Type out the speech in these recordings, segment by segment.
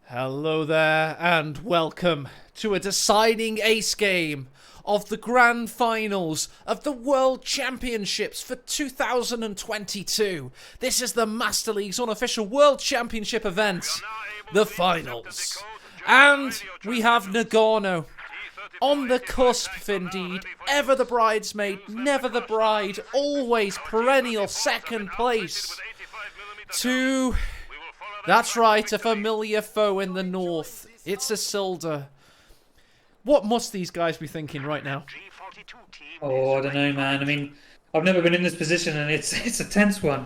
Hello there, and welcome to a deciding ace game of the grand finals of the World Championships for 2022. This is the Master League's unofficial World Championship event, the finals. And we have Nagorno on the cusp, indeed. Ever the bridesmaid, never the bride, always perennial second place. That's right, a familiar foe in the north. It's Asilda. What must these guys be thinking right now? Oh, I don't know, man. I mean, I've never been in this position, and it's a tense one.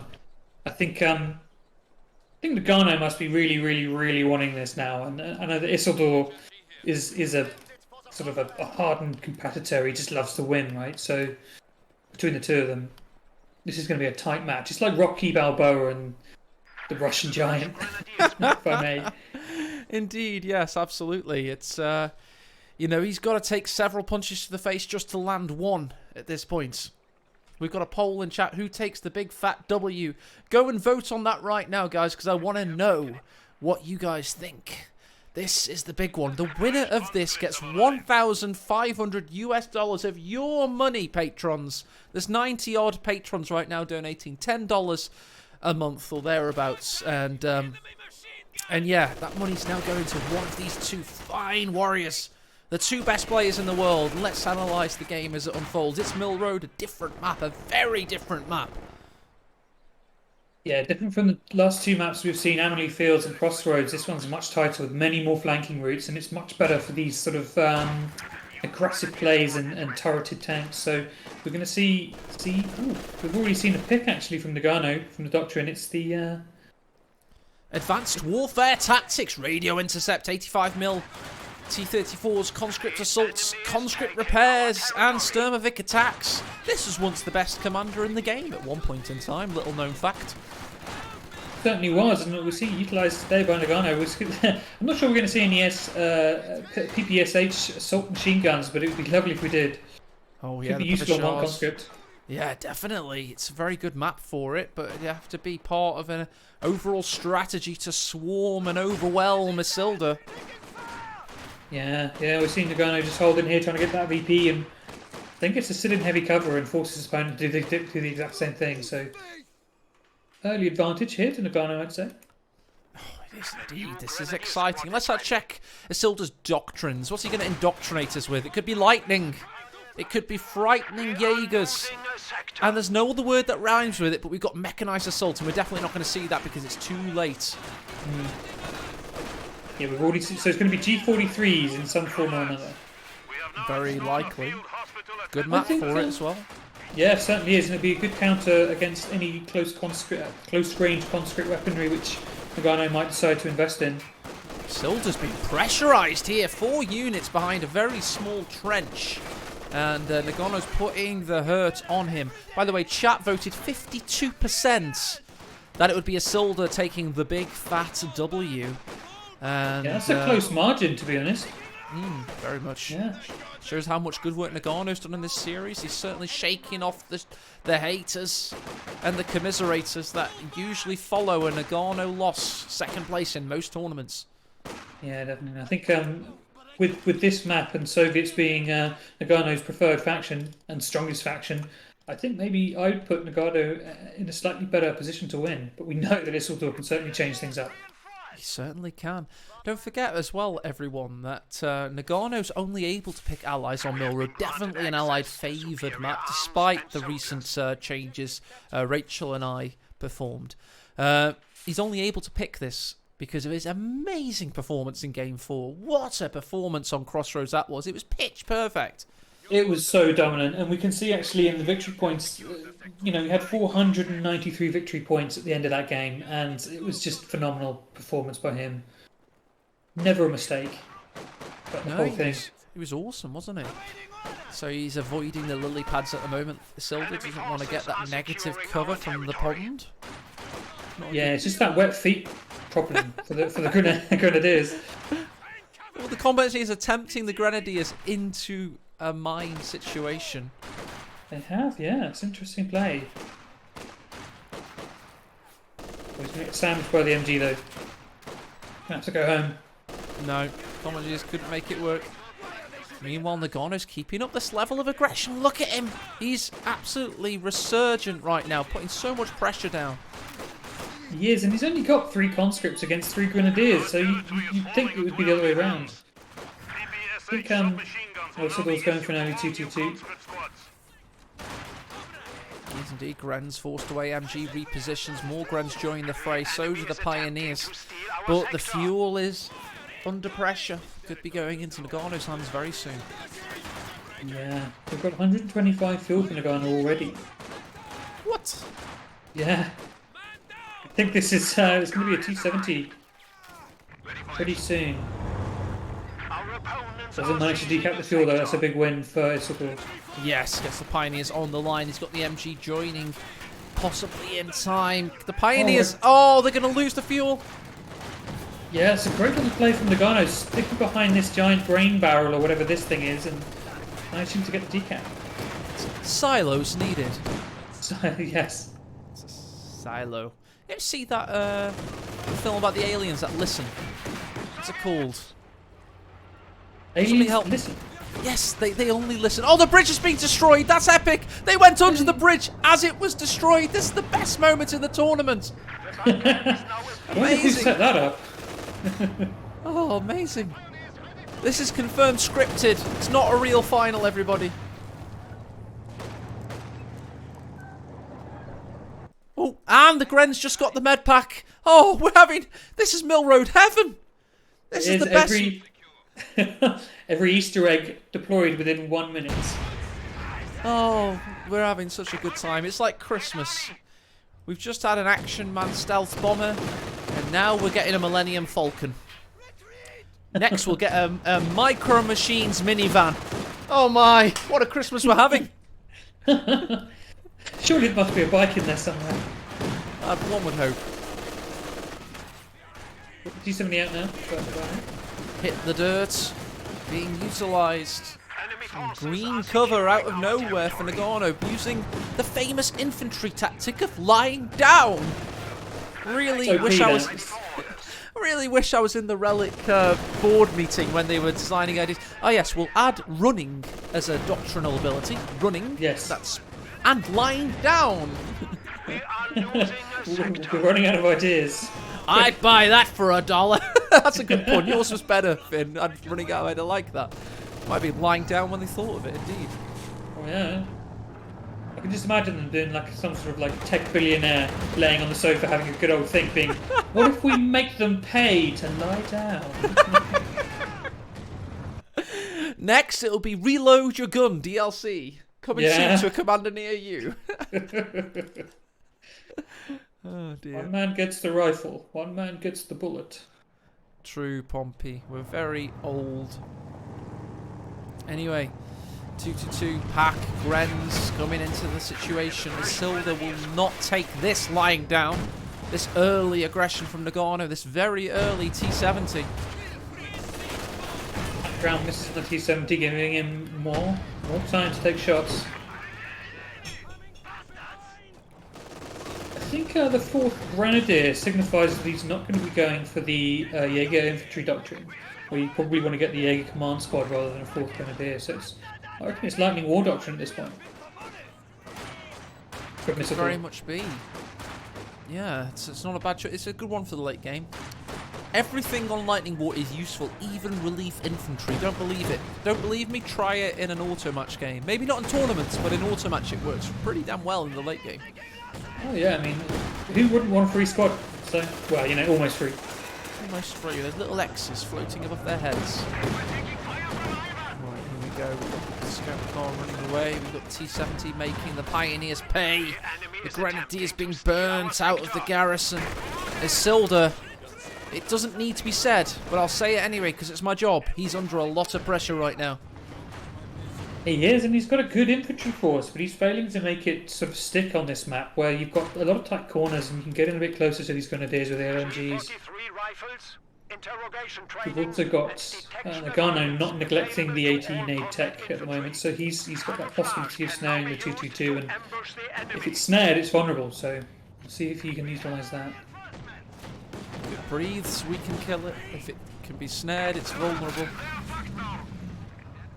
I think Nagorno must be really wanting this now, and I know that Isildur is a sort of a hardened competitor. He just loves to win, right? So between the two of them, this is going to be a tight match. It's like Rocky Balboa and the Russian giant, if I may. Indeed, yes, absolutely. It's, he's got to take several punches to the face just to land one at this point. We've got a poll in chat. Who takes the big fat W? Go and vote on that right now, guys, because I want to know what you guys think. This is the big one. The winner of this gets $1,500 of your money, patrons. There's 90 odd patrons right now donating $10 a month or thereabouts, and yeah, that money's now going to one of these two fine warriors, the two best players in the world. Let's analyse the game as it unfolds. It's Mill Road, a different map, a very different map. Yeah, different from the last two maps we've seen, Amelie Fields and Crossroads. This one's much tighter with many more flanking routes, and it's much better for these sort of aggressive plays and turreted tanks. So we're going to see. Ooh, we've already seen a pick actually from Nagorno from the doctrine. It's the Advanced Warfare Tactics, Radio Intercept, 85mm, T-34s, Conscript Assaults, Conscript Repairs, and Sturmovik Attacks. This was once the best commander in the game at one point in time, little known fact. Certainly was, and we see utilised today by Nagorno. I'm not sure we're going to see any PPSH assault machine guns, but it would be lovely if we did. Oh yeah, could be useful on one conscript. Yeah, definitely. It's a very good map for it, but you have to be part of an overall strategy to swarm and overwhelm Asilda. Yeah, we've seen Nagorno just holding here, trying to get that VP, and I think it's to sit in heavy cover and force his opponent to do the exact same thing. So early advantage here to Nagorno, I'd say. Oh, it is indeed. This is exciting. Let's check Isilda's doctrines. What's he going to indoctrinate us with? It could be lightning. It could be frightening Jaegers. And there's no other word that rhymes with it, but we've got mechanized assault, and we're definitely not going to see that because it's too late. Yeah, we've already seen, so it's going to be G43s in some form or another. Very likely. Good map for it as well. Yeah, it certainly is, and it'd be a good counter against any close range conscript weaponry which Nagorno might decide to invest in. Isilda's been pressurised here. 4 units behind a very small trench. And Nagorno's putting the hurt on him. By the way, chat voted 52% that it would be Asilda taking the big fat W. And, yeah, that's a close margin, to be honest. Very much. Yeah. Shows how much good work Nagorno's done in this series. He's certainly shaking off the haters and the commiserators that usually follow a Nagorno loss, second place in most tournaments. Yeah, definitely. I think with this map and Soviets being Nagorno's preferred faction and strongest faction, I think maybe I'd put Nagorno in a slightly better position to win. But we know that Isildur can certainly change things up. He certainly can. Don't forget as well, everyone, that Nagorno's only able to pick allies on Mill Road. Definitely an allied favoured map, despite the recent changes Rachel and I performed. He's only able to pick this because of his amazing performance in Game 4. What a performance on Crossroads that was. It was pitch perfect. It was so dominant, and we can see actually in the victory points, he had 493 victory points at the end of that game, and it was just phenomenal performance by him. Never a mistake. But the whole thing. He was awesome, wasn't he? So he's avoiding the lily pads at the moment. Isilda doesn't want to get that negative cover from the pond. Yeah, it's just that wet feet problem for the Grenadiers. Well, the combat is attempting the Grenadiers into a mine situation. They have, yeah. It's interesting play. He's going to get sandwiched by the MG though. Gonna have to go home. No, Commandeers couldn't make it work. Meanwhile, Nagorno's keeping up this level of aggression. Look at him. He's absolutely resurgent right now, putting so much pressure down. He is, and he's only got 3 conscripts against 3 grenadiers, so you'd think it would be the other way around. I think, Asilda's going for an early 2-2-2. Yes, indeed. Gren's forced away. MG repositions. More Grens join the fray. So do the Pioneers. But the fuel is under pressure. Could be going into Nagorno's hands very soon. Yeah, we've got 125 fuel for Nagorno already. What? Yeah. I think this is it's going to be a 270 pretty soon. Doesn't manage to decap the fuel though, that's a big win for Asilda. Yes, gets the Pioneers on the line. He's got the MG joining, possibly in time. The Pioneers, they're going to lose the fuel. Yeah, it's a great little play from Nagorno, sticking behind this giant grain barrel or whatever this thing is and managing to get the decap. Silos needed. Yes. It's a silo. You ever see that film about the aliens that listen? What's it called? Aliens help. listen. Yes, they only listen. Oh, the bridge is being destroyed. That's epic. They went under the bridge as it was destroyed. This is the best moment in the tournament. I wonder who set that up. Oh, amazing. This is confirmed scripted. It's not a real final, everybody. Oh, and the Gren's just got the med pack. Oh, this is Mill Road heaven. This is the best. Every Easter egg deployed within 1 minute. Oh, we're having such a good time. It's like Christmas. We've just had an Action Man stealth bomber, and now we're getting a Millennium Falcon. Next, we'll get a Micro Machines minivan. Oh my, what a Christmas we're having. Surely there must be a bike in there somewhere. One would hope. D70 out now. Hit the dirt. Being utilised. Green cover out of nowhere for Nagorno, using the famous infantry tactic of lying down. Really wish I was in the Relic board meeting when they were designing ideas. Oh yes, we'll add running as a doctrinal ability. Running. Yes. And lying down. We're running out of ideas. I'd buy that for $1. That's a good pun. Yours was better, Finn. I'm running out. I like that. Might be lying down when they thought of it, indeed. Oh yeah. I can just imagine them doing like some sort of like tech billionaire laying on the sofa having a good old think, being, what if we make them pay to lie down? Next, it'll be Reload Your Gun DLC. Coming soon to a commander near you. Oh dear. One man gets the rifle, one man gets the bullet. True, Pompey. We're very old. Anyway, 2-2 pack. Gren's coming into the situation. Asilda will not take this lying down. This early aggression from Nagorno. This very early T70. Ground misses on the T70, giving him more time to take shots. I think the 4th Grenadier signifies that he's not going to be going for the Jaeger infantry doctrine, where you probably want to get the Jaeger command squad rather than a 4th Grenadier. So I reckon it's Lightning War doctrine at this point. Could very much be. Yeah, it's not a bad choice. It's a good one for the late game. Everything on Lightning War is useful, even relief infantry. Don't believe it. Don't believe me? Try it in an auto match game. Maybe not in tournaments, but in auto match it works pretty damn well in the late game. Oh yeah, I mean, who wouldn't want a free squad? So, well, you know, almost free. Almost free. There's little X's floating above their heads. Right, here we go. We've got the scout car running away. We've got T70 making the Pioneers pay. The Grenadiers being burnt out of the garrison. Asilda, it doesn't need to be said, but I'll say it anyway because it's my job. He's under a lot of pressure right now. He is, and he's got a good infantry force, but he's failing to make it sort of stick on this map, where you've got a lot of tight corners and you can get in a bit closer to these Grenadiers with the LMGs. We've also got Nagorno not neglecting the 18 tech at the moment, so he's got that possibility of snaring the 222, and if it's snared, it's vulnerable, so we'll see if he can utilise that. If it breathes, we can kill it. If it can be snared. It's vulnerable.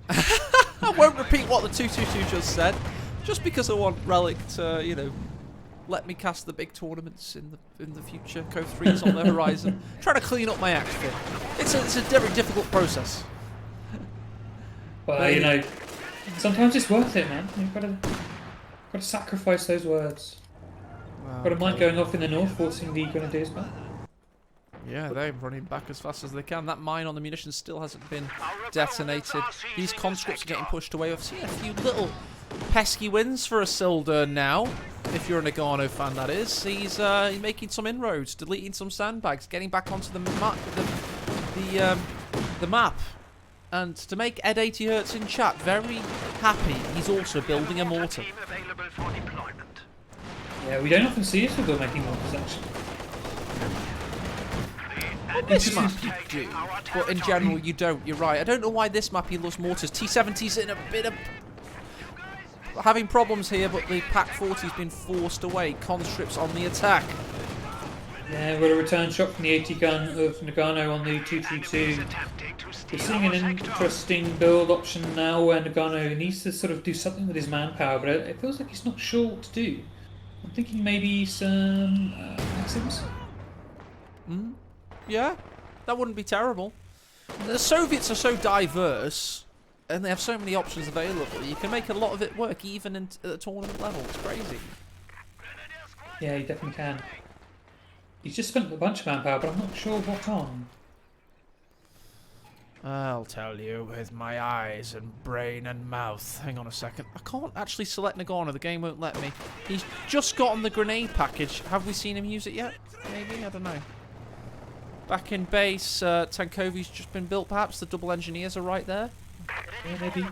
I won't repeat what the 222 just said, just because I want Relic to, you know, let me cast the big tournaments in the future. Co 3 is on the horizon. Trying to clean up my act fit. It's a very difficult process. Well, you know, sometimes it's worth it, man. You've got to sacrifice those words. Wow, Got a mine going off in the north, forcing the Grenadiers back. Yeah, they're running back as fast as they can. That mine on the munitions still hasn't been detonated. These conscripts are getting pushed away. I've seen a few little pesky wins for Asilda now. If you're a Nagorno fan, that is. He's making some inroads, deleting some sandbags, getting back onto the map. And to make Ed 80 Hertz in chat very happy, he's also building a mortar. Yeah, we don't often see Asilda making mortars, actually. On this map you do, but in general you don't. You're right. I don't know why this map he loves mortars. T-70's in a bit of having problems here, but the Pack 40's been forced away. Conscripts on the attack. Yeah, we've got a return shot from the 80 gun of Nagorno on the 222. We're seeing an interesting build option now where Nagorno needs to sort of do something with his manpower, but it feels like he's not sure what to do. I'm thinking maybe some Maxims. Yeah, that wouldn't be terrible. The Soviets are so diverse, and they have so many options available. You can make a lot of it work, even at the tournament level. It's crazy. Yeah, you definitely can. He's just spent a bunch of manpower, but I'm not sure what on. I'll tell you with my eyes and brain and mouth. Hang on a second. I can't actually select Nagorno. The game won't let me. He's just gotten the grenade package. Have we seen him use it yet? Maybe? I don't know. Back in base, Tankovi's just been built, perhaps. The double engineers are right there. Yeah, maybe.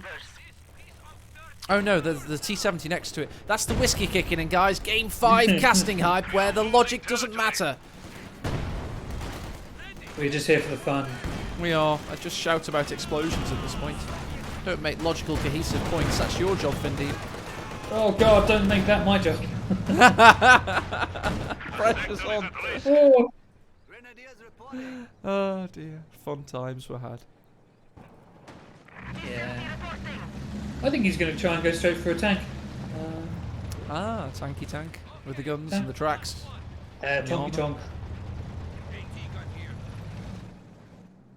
Oh no, the T-70 next to it. That's the whiskey kicking in, guys. Game 5 casting hype, where the logic doesn't matter. We're just here for the fun. We are. I just shout about explosions at this point. Don't make logical, cohesive points. That's your job, Findy. Oh god, don't make that my job. Pressure's on. Oh. Oh dear. Fun times were had. Yeah. I think he's going to try and go straight for a tank. Tanky tank. With the guns and the tracks. Tonky tonk.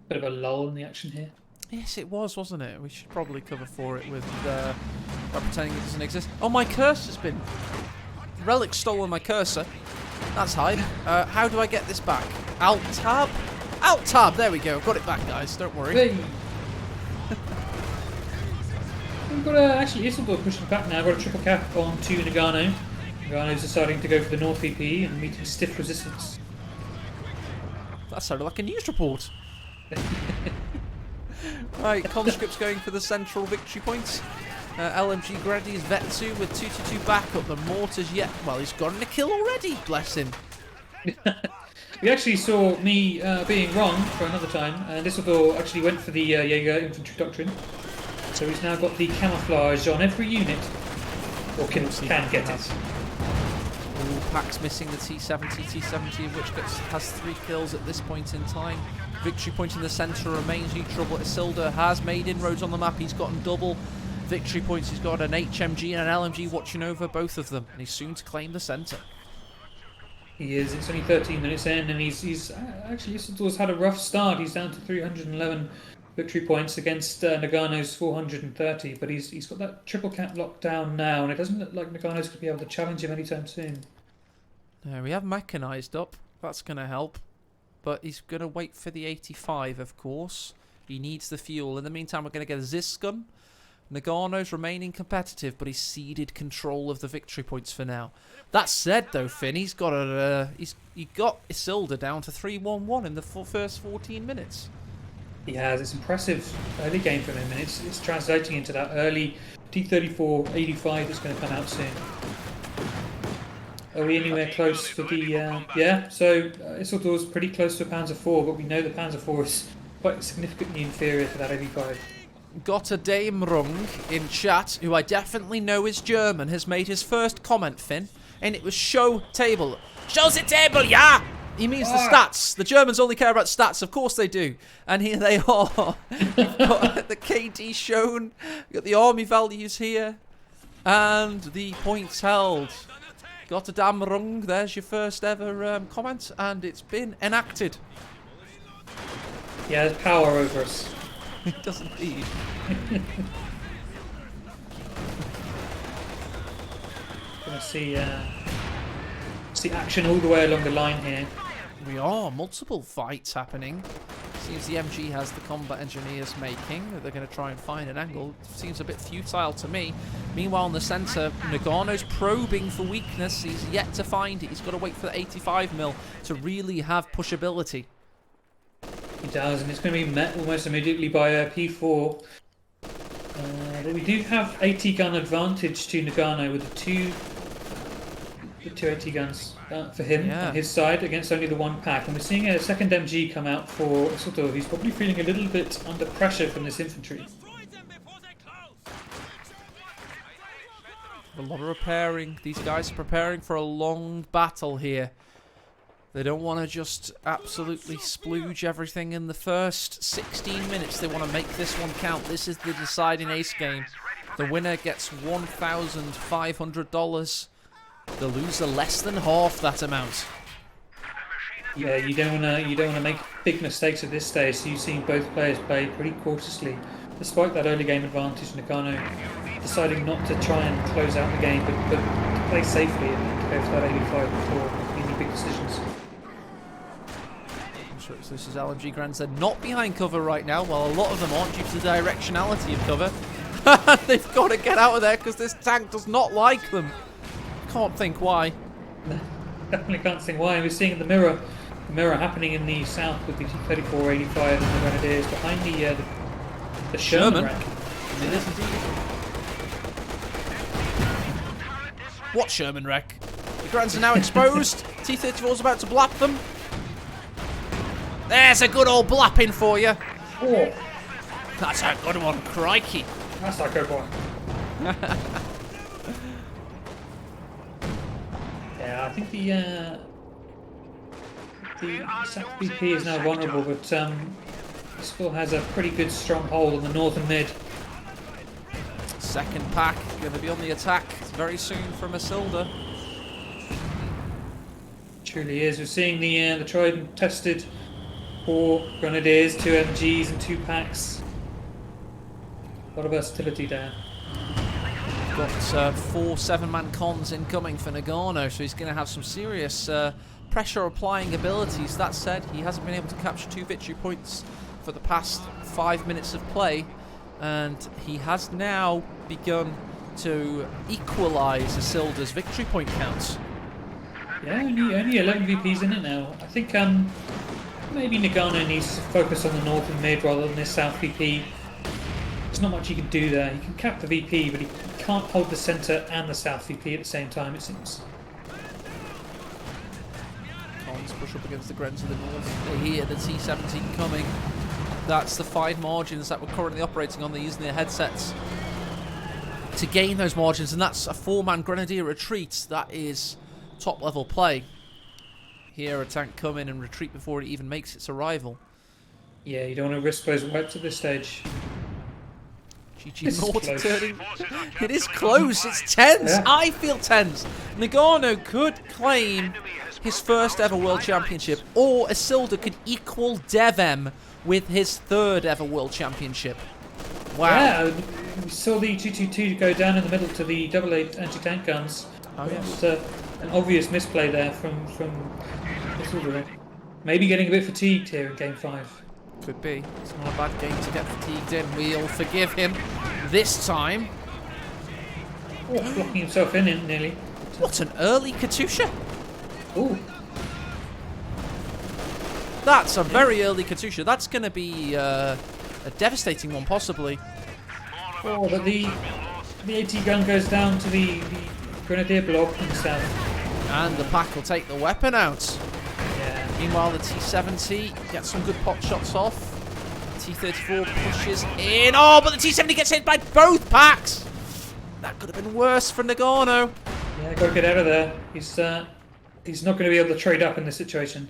Bit of a lull in the action here. Yes, it was, wasn't it? We should probably cover for it with by pretending it doesn't exist. Oh, my cursor's been... Relic's stolen my cursor. That's hype. How do I get this back? Alt-tab? Alt-tab! There we go. Got it back, guys. Don't worry. Hey. We've got actually Isildur pushing back now. We've got a triple cap on to Nagorno. Nagorno's deciding to go for the North EP and meeting stiff resistance. That sounded like a news report. Right, conscripts going for the central victory points. LMG Grenadiers Vetsu with 222 backup. The mortars yet. Well, he's gotten a kill already. Bless him. We actually saw me being wrong for another time, and Isildur actually went for the Jaeger infantry doctrine. So he's now got the camouflage on every unit, or can get it. All packs missing the T-70. T-70 of which has 3 kills at this point in time. Victory point in the centre remains new trouble. Asilda has made inroads on the map. He's gotten double victory points. He's got an HMG and an LMG watching over both of them, and he's soon to claim the centre. He is. It's only 13 minutes in, and he's actually Isildur's had a rough start. He's down to 311 victory points against Nagorno's 430, but he's got that triple cap locked down now, and it doesn't look like Nagorno's going to be able to challenge him anytime soon. We have mechanised up. That's going to help. But he's going to wait for the 85, of course. He needs the fuel. In the meantime, we're going to get a Zis gun. Nagorno's remaining competitive, but he's ceded control of the victory points for now. That said, though, Finn, he got Asilda down to 3-1-1 in the first 14 minutes. He has. It's impressive early game from him, and it's translating into that early T-34 85 that's going to come out soon. Are we anywhere close for the... yeah, so Isildur's pretty close to a Panzer IV, but we know the Panzer IV is quite significantly inferior to that 85. Got a Dame Rung in chat, who I definitely know is German, has made his first comment, Finn, and it was show table. Show the table, yeah! He means the stats. The Germans only care about stats. Of course they do. And here they are. You've got the KD shown. You've got the army values here. And the points held. Got a damn wrong. There's your first ever comment. And it's been enacted. He has power over us. He does indeed. Gonna see action all the way along the line here. We are. Multiple fights happening. Seems the MG has the combat engineers making. They're going to try and find an angle. Seems a bit futile to me. Meanwhile, in the centre, Nagorno's probing for weakness. He's yet to find it. He's got to wait for the 85mm to really have pushability. He does, and it's going to be met almost immediately by a P4. But we do have 80 gun advantage to Nagorno with the two 80 guns for him on his side against only the one pack. And we're seeing a second MG come out for Asilda. He's probably feeling a little bit under pressure from this infantry. A lot of repairing. These guys are preparing for a long battle here. They don't want to just absolutely splooge everything in the first 16 minutes. They want to make this one count. This is the deciding ace game. The winner gets $1,500. The loser less than half that amount. Yeah, you don't want to make big mistakes at this stage. So you've seen both players play pretty cautiously, despite that early game advantage. Nagorno deciding not to try and close out the game, but to play safely and to go for that 85 before making any big decisions. So this is LMG Grands. They're not behind cover right now. Well, a lot of them aren't due to the directionality of cover. They've got to get out of there because this tank does not like them. Can't think why. Definitely can't think why. We're seeing the mirror happening in the south with the T-34-85 and the Grenadiers behind the Sherman rack. It is indeed. What Sherman wreck? The Grands are now exposed. T-34's about to blap them. There's a good old blapping for you. Oh, That's a good one, crikey. that's a good one. Yeah, I think the SAC BP is now vulnerable, but still has a pretty good strong hold on the northern mid. Second pack going to be on the attack very soon from Asilda. Truly is. We're seeing the tried and tested 4 Grenadiers, 2 MGs, and 2 packs. A lot of versatility there. Got 4 7-man cons incoming for Nagorno, so he's going to have some serious pressure applying abilities. That said, he hasn't been able to capture 2 victory points for the past 5 minutes of play, and he has now begun to equalise Asilda's victory point counts. Yeah, only 11 VPs in it now. I think maybe Nagorno needs to focus on the north and mid rather than this south VP. There's not much he can do there. He can cap the VP, but he can't hold the centre and the south VP at the same time, it seems. Cons push up against the Grens of the north. They hear the T-17 coming. That's the fine margins that we're currently operating on. They're using their headsets to gain those margins, and that's a 4-man Grenadier retreat. That is top-level play. Here, a tank come in and retreat before it even makes its arrival. Yeah, you don't want to risk those wipes at this stage. GG Mortar turning. It is close. It's tense. Yeah. I feel tense. Nagorno could claim his first ever World Championship, or Asilda could equal Devem with his 3rd ever World Championship. Wow. Yeah, we saw the 222 go down in the middle to the double-8 anti-tank guns. Oh, yes. It was an obvious misplay there from Asilda. Maybe getting a bit fatigued here in Game 5. Could be. It's not a bad game to get fatigued in. We'll forgive him this time. Oh, blocking himself in nearly. What an early Katusha. Ooh. That's a very early Katusha. That's going to be a devastating one, possibly. Oh, but the AT gun goes down to the Grenadier block in the south. And the pack will take the weapon out. Yeah. Meanwhile, the T-70 gets some good pot shots off. T-34 pushes in. Oh, but the T-70 gets hit by both packs. That could have been worse for Nagorno. Yeah, got to get out of there. He's not going to be able to trade up in this situation.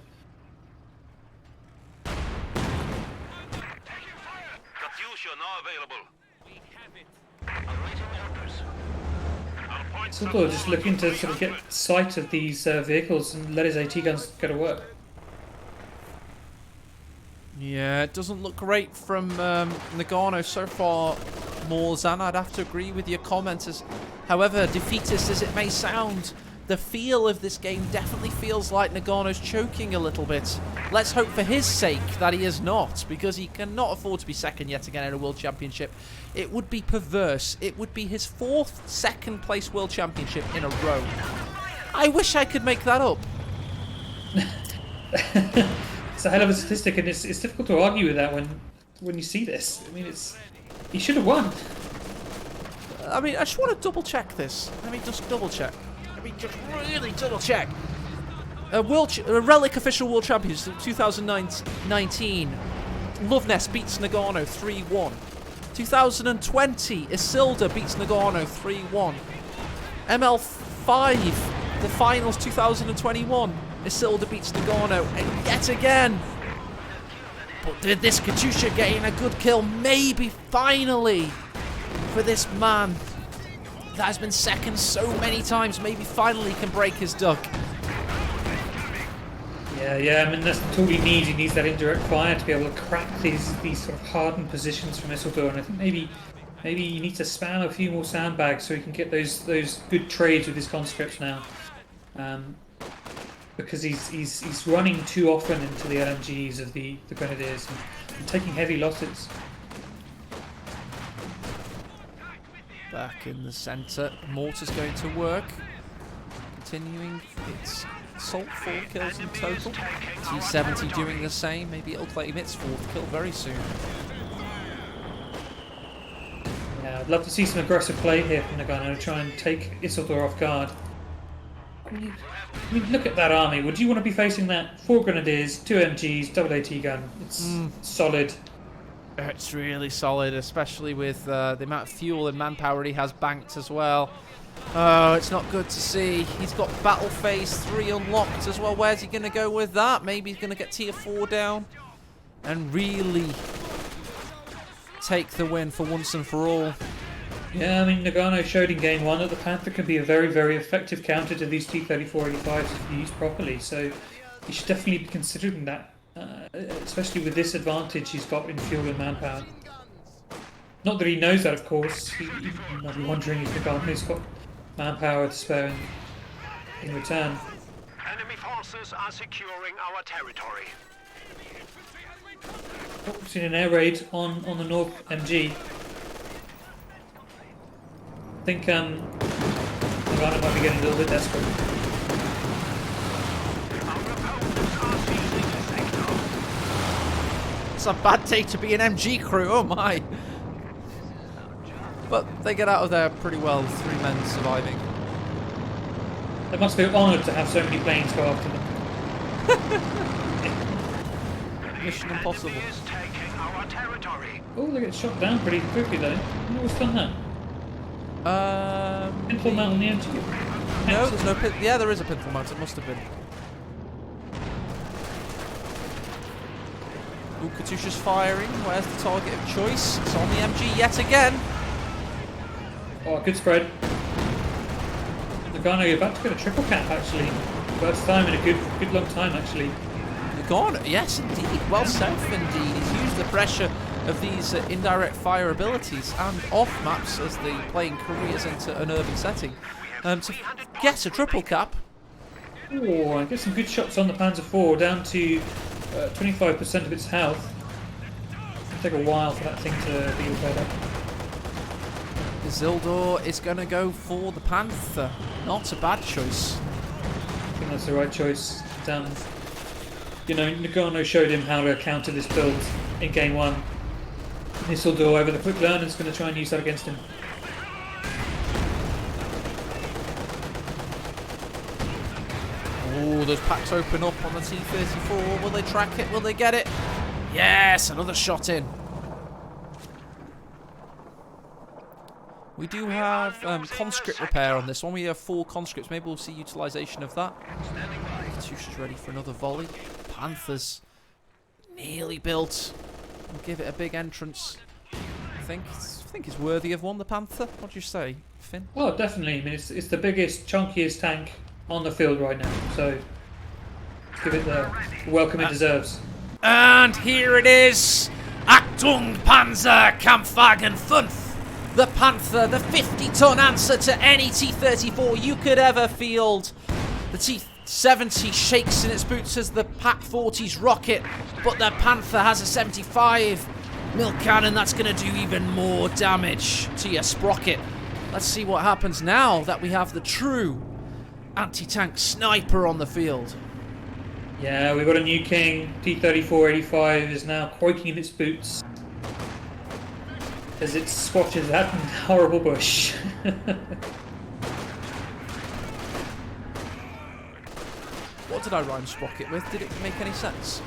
Asilda just looking to sort of get sight of these vehicles and let his AT guns go to work. Yeah, it doesn't look great from Nagorno so far, Morzan. I'd have to agree with your comments. However, defeatist as it may sound, the feel of this game definitely feels like Nagorno's choking a little bit. Let's hope for his sake that he is not, because he cannot afford to be second yet again in a World Championship. It would be perverse. It would be his 4th second-place World Championship in a row. I wish I could make that up. It's a hell of a statistic, and it's difficult to argue with that when you see this. I mean, he should have won. I mean, I just want to double-check this. Let me just double-check. Let me just really double-check. A Relic official World Champions 2019. Loveness beats Nagorno 3-1. 2020, Asilda beats Nagorno 3-1. ML5, the finals 2021. Asilda beats Nagorno, and yet again. But did this Katyusha getting a good kill, maybe finally, for this man that has been second so many times, maybe finally can break his duck. Yeah, I mean, that's all he needs. He needs that indirect fire to be able to crack these sort of hardened positions from Asilda, and I think maybe he needs to spam a few more sandbags so he can get those good trades with his conscripts now. Because he's running too often into the LMGs of the Grenadiers and taking heavy losses. Back in the centre, mortar's going to work. Continuing its assault, 4 kills in total. T70 doing the same. Maybe it'll claim its 4th kill very soon. Yeah, I'd love to see some aggressive play here from Nagorno to try and take Isildur off guard. I mean, look at that army. Would you want to be facing that? 4 Grenadiers, 2 MGs, double AT gun. It's solid. It's really solid, especially with the amount of fuel and manpower he has banked as well. Oh, it's not good to see. He's got Battle Phase 3 unlocked as well. Where's he going to go with that? Maybe he's going to get Tier 4 down and really take the win for once and for all. Yeah, I mean, Nagorno showed in Game 1 that the Panther can be a very, very effective counter to these T-34-85s if used properly, so he should definitely be considering that, especially with this advantage he's got in fuel and manpower. Not that he knows that, of course. He might be wondering if Nagorno's got manpower to spare in return. Enemy forces are securing our territory. We've seen an air raid on the North MG. I think Nagorno might be getting a little bit desperate. It's a bad day to be an MG crew, oh my. But they get out of there pretty well, 3 men surviving. They must be honoured to have so many planes go after them. Mission impossible. Oh, they get shot down pretty quickly though. Who was done that? Pintle mount on the MG? No, there's no pin. Yeah, there is a pintle mount. It must have been. Ooh, Katyusha's firing. Where's the target of choice? It's on the MG yet again. Oh, good spread. Nagorno, you're about to get a triple cap actually. First time in a good long time actually. Nagorno, yes indeed. Well said indeed. He's used the pressure of these indirect fire abilities and off maps as the playing careers into an urban setting to get a triple cap. Oh, I get some good shots on the Panzer IV down to 25% of its health. It'll take a while for that thing to be repaired up. Isildur is going to go for the Panther. Not a bad choice. I think that's the right choice. You know, Nagorno showed him how to counter this build in Game 1. Isildur, over the quick learner, is going to try and use that against him. Oh, those packs open up on the T-34. Will they track it? Will they get it? Yes, another shot in. We do have conscript repair on this one. We have 4 conscripts. Maybe we'll see utilisation of that. Katyusha's ready for another volley. Panthers nearly built. We'll give it a big entrance. think it's worthy of one, the Panther. What do you say, Finn? Oh, definitely. I mean, it's the biggest, chunkiest tank on the field right now. So give it the welcome it deserves. And here it is. Achtung Panzer Kampfwagen 5. The Panther, the 50-ton answer to any T-34 you could ever field. The T-70 shakes in its boots as the PaK-40's rocket, but the Panther has a 75mm cannon that's going to do even more damage to your sprocket. Let's see what happens now that we have the true anti-tank sniper on the field. Yeah, we've got a new king. T-34-85 is now quaking in its boots as it squashes that horrible bush. What did I rhyme sprocket with? Did it make any sense?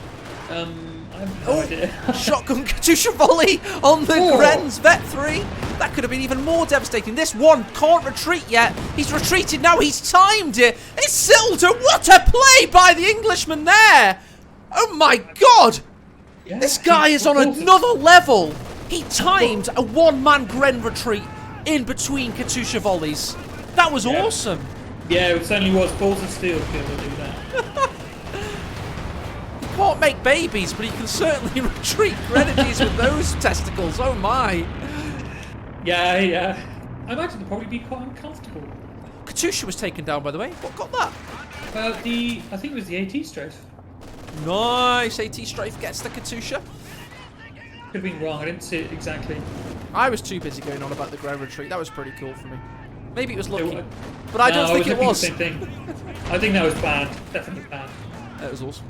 I have no idea. Shotgun Katusha volley on the Gren's Vet 3. That could have been even more devastating. This one can't retreat yet. He's retreated now. He's timed it. Asilda, what a play by the Englishman there. Oh my God. Yeah, This guy is on another level. He timed a one-man Gren retreat in between Katusha volleys. That was awesome. Yeah, it certainly was balls of steel to be able to do that. He can't make babies, but he can certainly retreat grenadiers with those testicles. Oh my. Yeah. I imagine it'd probably be quite uncomfortable. Katusha was taken down, by the way. What got that? I think it was the AT strafe. Nice. AT Strafe gets the Katusha. Could have been wrong. I didn't see it exactly. I was too busy going on about the Gren retreat. That was pretty cool for me. Maybe it was lucky, It- but I don't think it was. The same thing. I think that was bad. Definitely bad. That was awesome.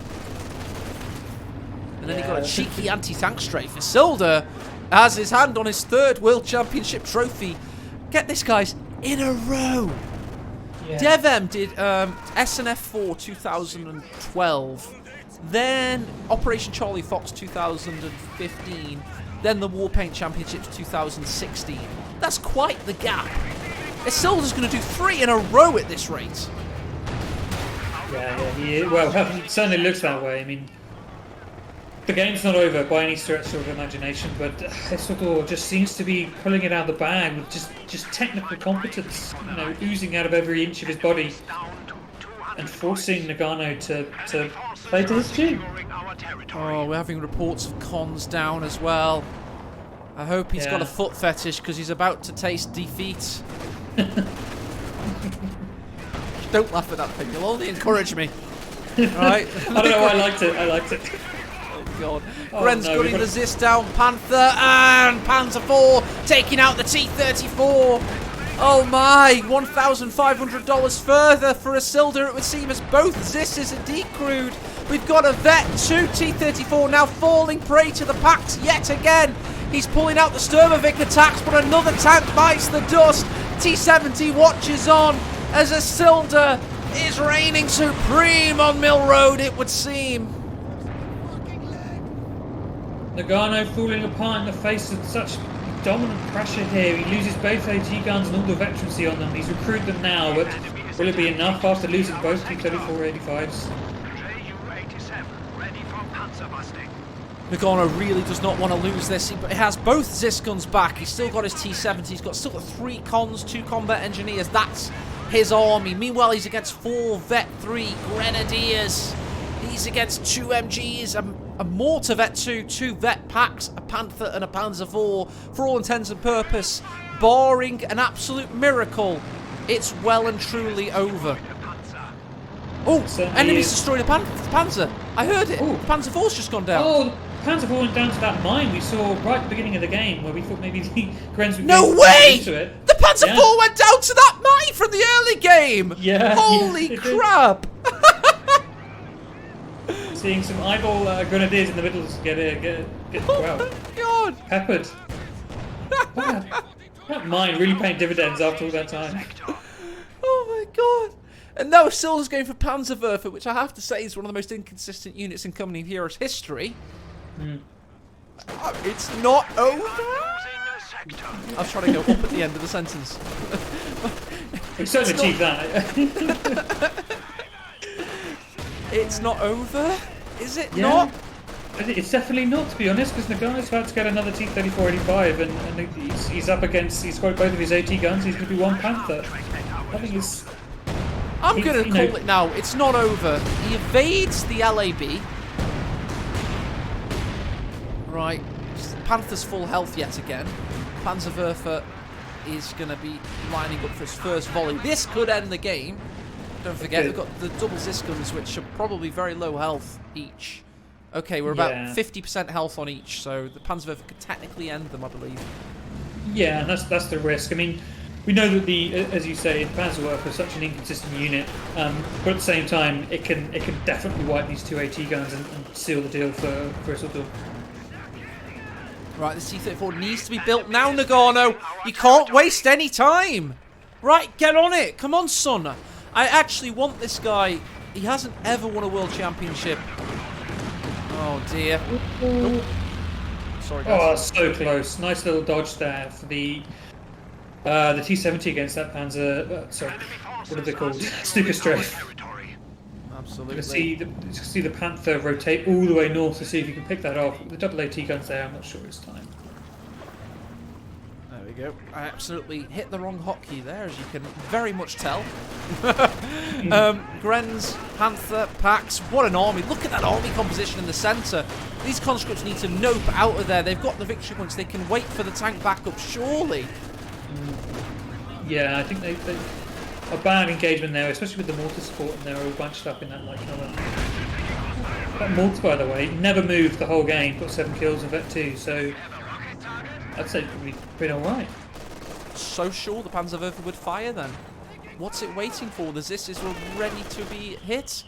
And then he got a cheeky anti-tank strafe. Asilda has his hand on his third World Championship trophy. Get this, guys, in a row. Yeah. DevM did SNF4 2012, then Operation Charlie Fox 2015, then the Warpaint Championships 2016. That's quite the gap. Isilda's going to do 3 in a row at this rate. Well, it certainly looks that way. I mean, the game's not over by any stretch of imagination, but Isilda just seems to be pulling it out of the bag with just technical competence, oozing out of every inch of his body and forcing Nagorno to play to his tune. Oh, we're having reports of cons down as well. I hope he's got a foot fetish because he's about to taste defeat. Don't laugh at that thing, you'll only encourage me. Right? I don't know why I liked it. Oh God. Oh, Gren's no, gunning the Zis down, Panther, and Panzer 4 taking out the T-34. Oh my, $1,500 further for Asilda, it would seem, as both Zisses are decrewed. We've got a Vet 2 T-34 now falling prey to the PaKs yet again. He's pulling out the Sturmovik attacks, but another tank bites the dust. T-70 watches on as Asilda is reigning supreme on Mill Road, it would seem. Nagorno falling apart in the face of such dominant pressure here. He loses both AT guns and all the veterancy on them. He's recruited them now, but will it be enough after losing both T-34-85s? Nagorno really does not want to lose this, but he has both Zis guns back. He's still got his T-70, he's still got 3 cons, 2 combat engineers. That's his army. Meanwhile, he's against 4 Vet 3 Grenadiers. He's against 2 MGs, a mortar Vet 2, 2 Vet PaKs, a Panther and a Panzer 4. For all intents and purpose, barring an absolute miracle, it's well and truly over. Oh, enemies destroyed a Panzer. I heard it. Ooh. Panzer 4's just gone down. Oh, the Panzer 4 went down to that mine we saw right at the beginning of the game, where we thought maybe the Grens would No go way! into it. The Panzer 4 went down to that mine from the early game! Yeah. Holy crap! Seeing some eyeball grenadiers in the middle to get Oh well, my God! peppered. That mine really paying dividends after all that time. Oh my God! And now Silda's going for Panzerwerfer, which I have to say is one of the most inconsistent units in Company of Heroes history. It's not over! I was trying to go up at the end of the sentence. We certainly achieved that. It's not over? Is it Yeah. not? It's definitely not, to be honest, because Nagorno's about to get another T-34-85, and he's up against, he's got both of his AT guns, he's going to be one Panther. I think it's... I'm going to call it now. It's not over. He evades the LAB. Right. Panther's full health yet again. Panzerwerfer is going to be lining up for his first volley. This could end the game. Don't forget, we've got the double Ziskums, which are probably very low health each. Okay, we're about 50% health on each, so the Panzerwerfer could technically end them, I believe. Yeah, and that's the risk. I mean, we know that as you say, the Panzerwerfer is such an inconsistent unit, but at the same time, it can definitely wipe these two AT guns and seal the deal for a sort of... Right, the T-34 needs to be built now, Nagorno. You can't waste any time. Right, get on it. Come on, son. I actually want this guy. He hasn't ever won a world championship. Oh, dear. Oh. Sorry, guys. Oh, so close. Nice little dodge there for the T-70 against that Panzer... sorry, what are they called? Snooker strafe. Absolutely. You can see the Panther rotate all the way north to see if you can pick that off. The double AT guns there, I'm not sure it's time. There we go. I absolutely hit the wrong hotkey there, as you can very much tell. Grenz, Panther, Pax, what an army. Look at that army composition in the centre. These conscripts need to nope out of there. They've got the victory points. They can wait for the tank backup, surely. Yeah, I think they a bad engagement there, especially with the mortar support, and they're all bunched up in that like another. That mortar, by the way, never moved the whole game. Got 7 kills in Vet 2, so I'd say probably been all right. So sure the Panzerwerfer would fire then. What's it waiting for? The Zis were ready to be hit.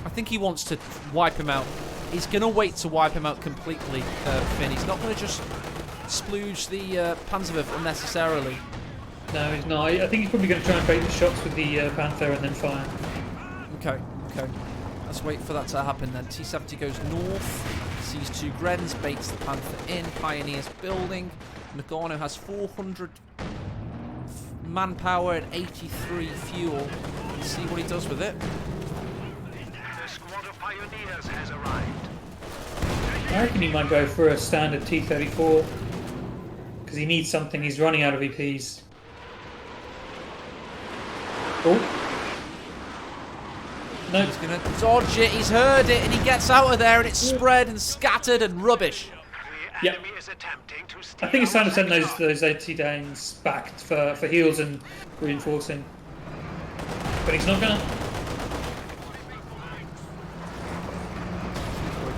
I think he wants to wipe him out. He's going to wait to wipe him out completely, Finn. He's not going to just splooge the Panzerwerfer unnecessarily. No, he's not. I think he's probably going to try and bait the shots with the Panther and then fire. Okay. Let's wait for that to happen then. T-70 goes north, sees 2 Grens, baits the Panther in, Pioneers building. Nagorno has 400 manpower and 83 fuel. Let's see what he does with it. The squad of Pioneers has arrived. I reckon he might go for a standard T-34 because he needs something. He's running out of EPs. Oh. No. He's going to dodge it, he's heard it, and he gets out of there, and it's spread and scattered and rubbish. Yep. I think it's time to send those AT Danes back for heals and reinforcing. But he's not going to.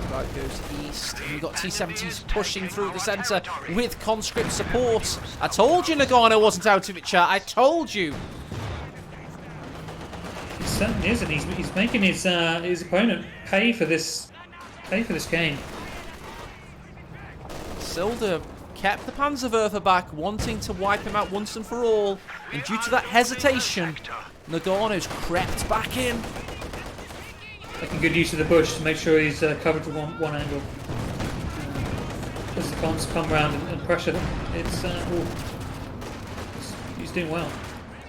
That goes east, and we've got T-70s pushing through the centre with conscript support. I told you Nagorno wasn't out of it, chat. I told you. He certainly is, and he's making his opponent pay for this game. Asilda kept the Panzerwerfer back, wanting to wipe him out once and for all, and due to that hesitation, Nagorno's crept back in. Making good use of the bush to make sure he's covered from one angle. As the cons come round and pressure them, he's doing well.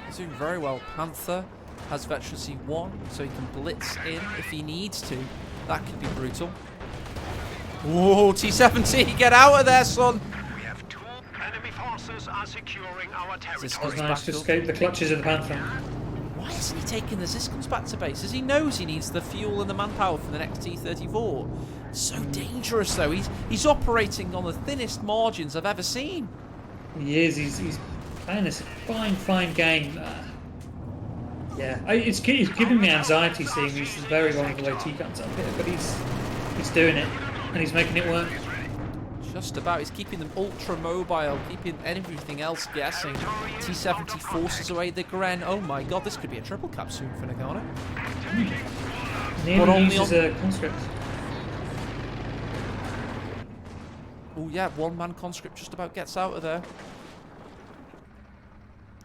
He's doing very well. Panther has veterancy 1, so he can blitz in if he needs to. That could be brutal. Whoa, T-70, get out of there, son! We have 2 enemy forces are securing our territory. He's managed to escape the clutches of the Panther. Why isn't he taking the Ziskums back to base? As he knows he needs the fuel and the manpower for the next T-34. So dangerous, though. He's operating on the thinnest margins I've ever seen. He is. He's playing this fine game. Yeah, it's giving me anxiety seeing these very vulnerable AT guns up here, but he's doing it, and he's making it work. Just about. He's keeping them ultra mobile, keeping everything else guessing. T-70 forces away the Gren. Oh my god, this could be a triple cap soon for Nagorno. Nearly uses a conscript. Oh yeah, 1-man conscript just about gets out of there.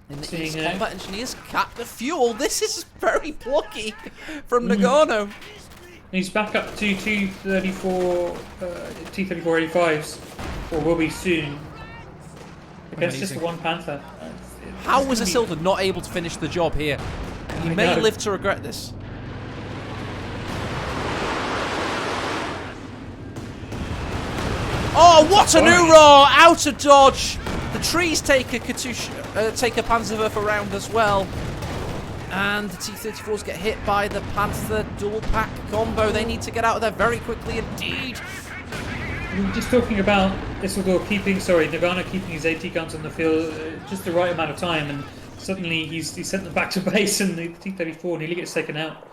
In the East, combat engineers cap the fuel. This is very plucky from Nagorno. He's back up to T-34 T-34-85s, or will be soon. Against just the one Panther. How was Asilda not able to finish the job here? He may live to regret this. Oh, what an hoorah! Out of dodge. The trees take a Panzerwerfer around as well. And the T-34s get hit by the Panther dual pack combo. They need to get out of there very quickly indeed. We were just talking about Nagorno keeping his AT guns on the field just the right amount of time, and suddenly he sent them back to base, and the T-34 nearly gets taken out.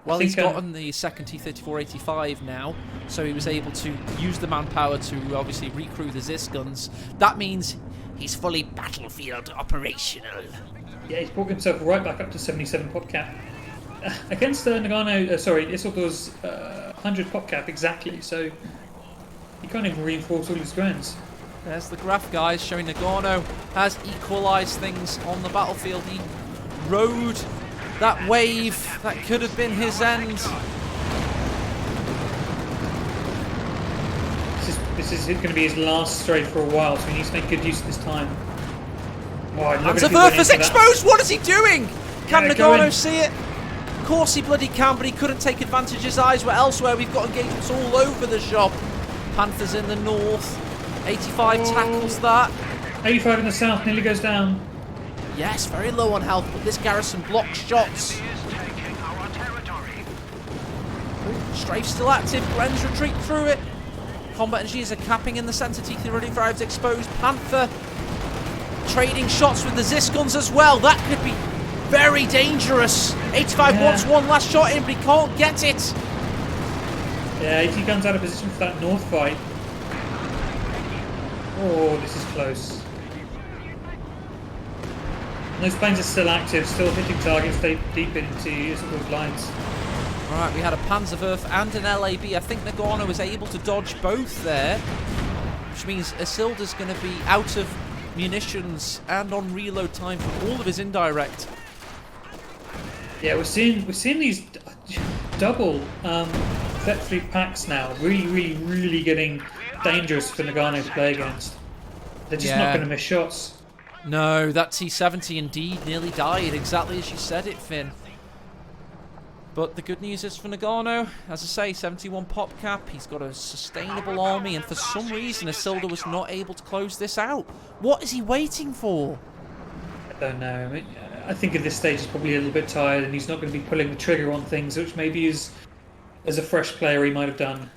Well, he's gotten the second T-34-85 now, so he was able to use the manpower to obviously recrew the Zis guns. That means he's fully battlefield operational. Yeah, he's brought himself right back up to 77 pop cap. Against Isildur's 100 pop cap exactly, so he can't even reinforce all his drones. There's the graph, guys, showing Nagorno has equalised things on the battlefield. He rode that wave that could have been his end. This is going to be his last strafe for a while, so he needs to make good use of this time. Panzerwerfer's exposed! What is he doing? Can Nagorno see it? Of course he bloody can, but he couldn't take advantage. His eyes were elsewhere. We've got engagements all over the shop. Panther's in the north. 85 tackles that. 85 in the south, nearly goes down. Yes, very low on health, but this garrison blocks shots. Strafe still active. Gren's retreat through it. Combat engineers are capping in the centre. T-35's exposed. Panther trading shots with the Zis guns as well. That could be very dangerous. 85 wants one last shot in, but he can't get it. Yeah, 80 guns out of position for that north fight. Oh, this is close. And those planes are still active, still hitting targets deep into Isildur's lines. Right, we had a Panzerwerfer and an LAB. I think Nagorno was able to dodge both there, which means Asilda's going to be out of munitions and on reload time for all of his indirect. Yeah, we're seeing these double Vet3 packs now, really getting dangerous for Nagorno to play against. They're just not going to miss shots. No, that T-70 indeed nearly died, exactly as you said it, Finn. But the good news is for Nagorno, as I say, 71 pop cap, he's got a sustainable army, and for some reason Asilda was not able to close this out. What is he waiting for? I don't know. I mean, I think at this stage he's probably a little bit tired, and he's not going to be pulling the trigger on things, which maybe as a fresh player he might have done.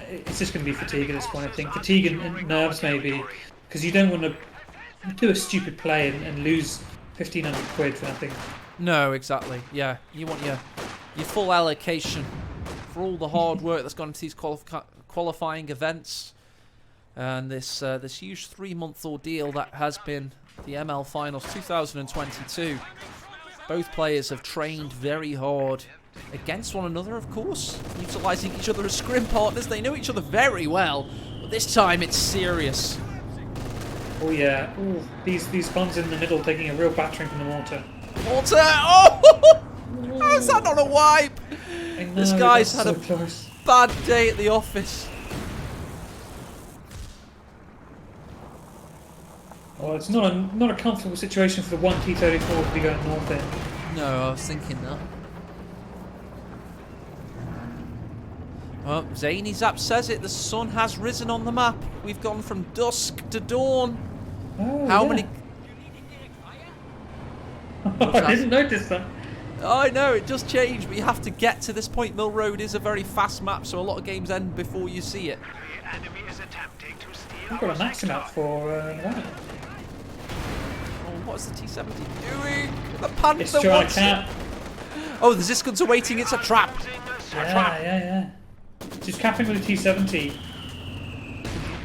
It's just going to be fatigue at this point, I think. Fatigue and nerves maybe, because you don't want to do a stupid play and lose 1,500 quid for nothing. No, exactly. Yeah, you want your full allocation for all the hard work that's gone into these qualifying events, and this huge 3-month ordeal that has been the ML Finals 2022. Both players have trained very hard against one another, of course, utilising each other as scrim partners. They know each other very well, but this time it's serious. Oh yeah, ooh, these bombs in the middle taking a real battering from the mortar. Mortar! Oh! How is that not a wipe? This guy's had a bad day at the office. Well, it's not a comfortable situation for the one T-34 to be going north in. No, I was thinking that. Oh, Zany Zap says it. The sun has risen on the map. We've gone from dusk to dawn. Oh, How many? I didn't notice that. I know, it just changed, but you have to get to this point. Mill Road is a very fast map, so a lot of games end before you see it. The enemy is attempting to steal We've got a our maxim out for sector. Oh, what's the T-70 doing? The Panther It's trying wants to cap. it. Oh, the Ziskuns are waiting. It's a trap. Yeah. Just capping with a T-70.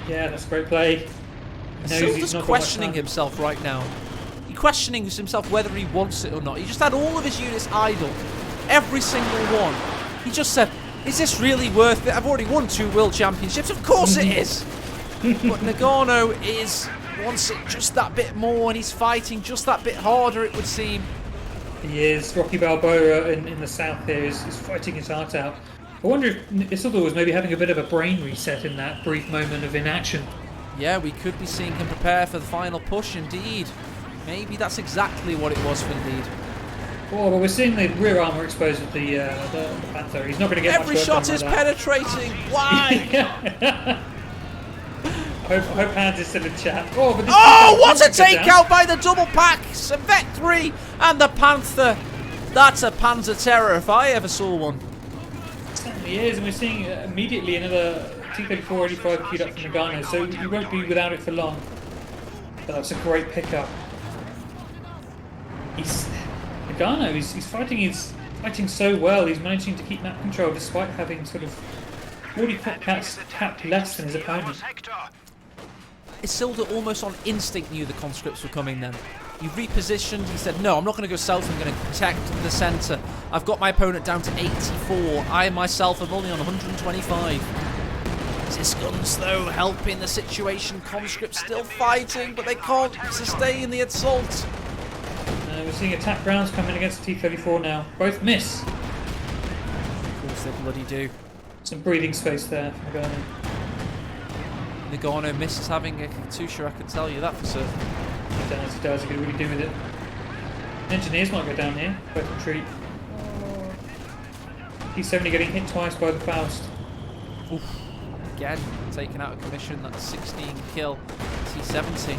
Yeah, that's a great play. Silda's questioning himself right now. He's questioning himself whether he wants it or not. He just had all of his units idle. Every single one. He just said, is this really worth it? I've already won 2 World Championships. Of course it is. But Nagorno wants it just that bit more, and he's fighting just that bit harder, it would seem. He is. Rocky Balboa in the south here is fighting his heart out. I wonder if Isildur was maybe having a bit of a brain reset in that brief moment of inaction. Yeah, we could be seeing him prepare for the final push, indeed. Maybe that's exactly what it was, indeed. Oh, but we're seeing the rear armour exposed with the Panther. He's not going to get Every much work shot done is like penetrating. Why? hope Hans is still in chat. Oh, but this what a takeout by the double pack! Vet 3 and the Panther. That's a Panzer Terror if I ever saw one. It certainly is, and we're seeing immediately another T-34-85 queued up from Nagorno, so you won't be without it for long. But that's a great pickup. Nagorno, he's fighting so well. He's managing to keep map control despite having sort of 40 caps capped less than his opponent. Asilda almost on instinct knew the conscripts were coming then. He repositioned, he said, no, I'm not going to go south, I'm going to protect the centre. I've got my opponent down to 84. I myself am only on 125. Zisguns, though, helping the situation. Conscripts still fighting, but they can't sustain the assault. We're seeing attack rounds coming against the T-34 now. Both miss. Of course they bloody do. Some breathing space there for Nagorno. Nagorno misses having a Katusha, I can tell you that for certain. He does, he could really do with it. Engineers might go down here, both retreat. T-70 getting hit twice by the Faust. Oof. Again, taken out of commission, that's 16 kill. T-70.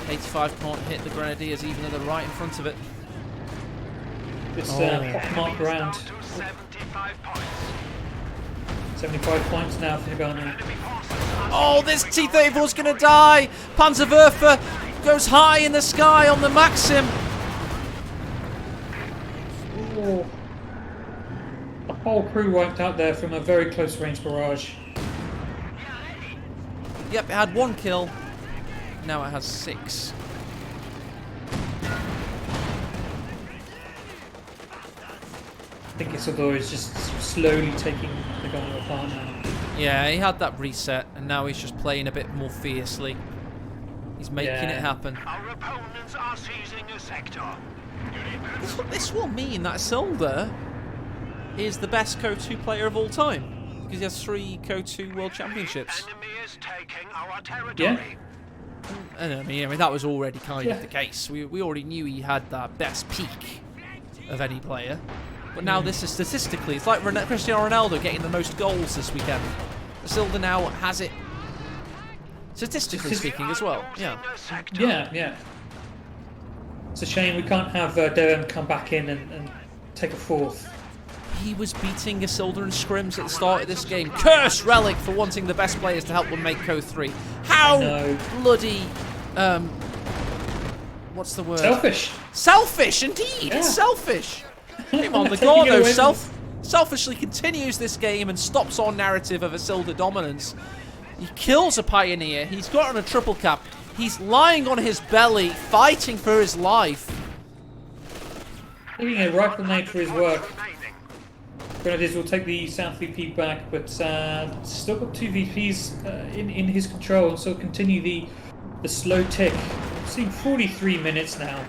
85 can't hit the Grenadiers even though they're right in front of it. This pockmark round. 75 points now for Nagorno. Oh, this T-34's gonna die! Panzerwerfer goes high in the sky on the Maxim. Oh. The whole crew wiped out there from a very close range barrage. Yep, it had 1 kill. Now it has 6. I think Isildur is just slowly taking Nagorno apart now. Yeah, he had that reset, and now he's just playing a bit more fiercely. He's making it happen. Our opponents are seizing a sector. This will mean that Asilda is the best KO2 player of all time, because he has 3 KO2 World Championships. Enemy is taking our territory. Yeah. And I mean that was already kind of the case. We already knew he had that best peak of any player. But now this is statistically, it's like Cristiano Ronaldo getting the most goals this weekend. Asilda now has it, statistically speaking, as well. Yeah. Yeah. It's a shame we can't have Devon come back in and take a 4th. He was beating Asilda in scrims at the start of this game. Curse Relic for wanting the best players to help them make KO3. How bloody... what's the word? Selfish. Selfish, indeed. Yeah. It's selfish. Meanwhile, Nagorno selfishly continues this game and stops our narrative of Asilda dominance. He kills a Pioneer. He's got on a triple cap. He's lying on his belly, fighting for his life. Leaving a rifle nade for his work. Grenadiers will take the South VP back, but still got 2 VPs in his control, so continue the slow tick. We're seeing 43 minutes now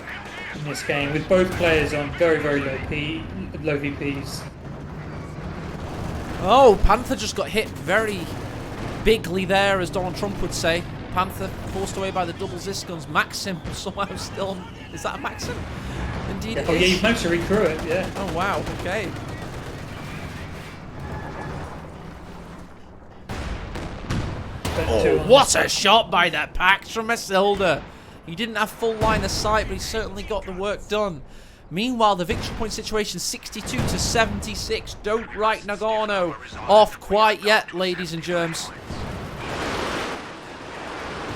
in this game, with both players on very, very low VPs. Oh, Panther just got hit very bigly there, as Donald Trump would say. Panther forced away by the double Zisguns. Maxim somehow still... Is that a Maxim? Indeed it is. Oh yeah, you've managed to recrew it, yeah. Oh wow, okay. Oh, what a shot by the packs from Asilda. He didn't have full line of sight, but he certainly got the work done. Meanwhile, the victory point situation 62 to 76. Don't write Nagorno off quite yet, ladies and germs.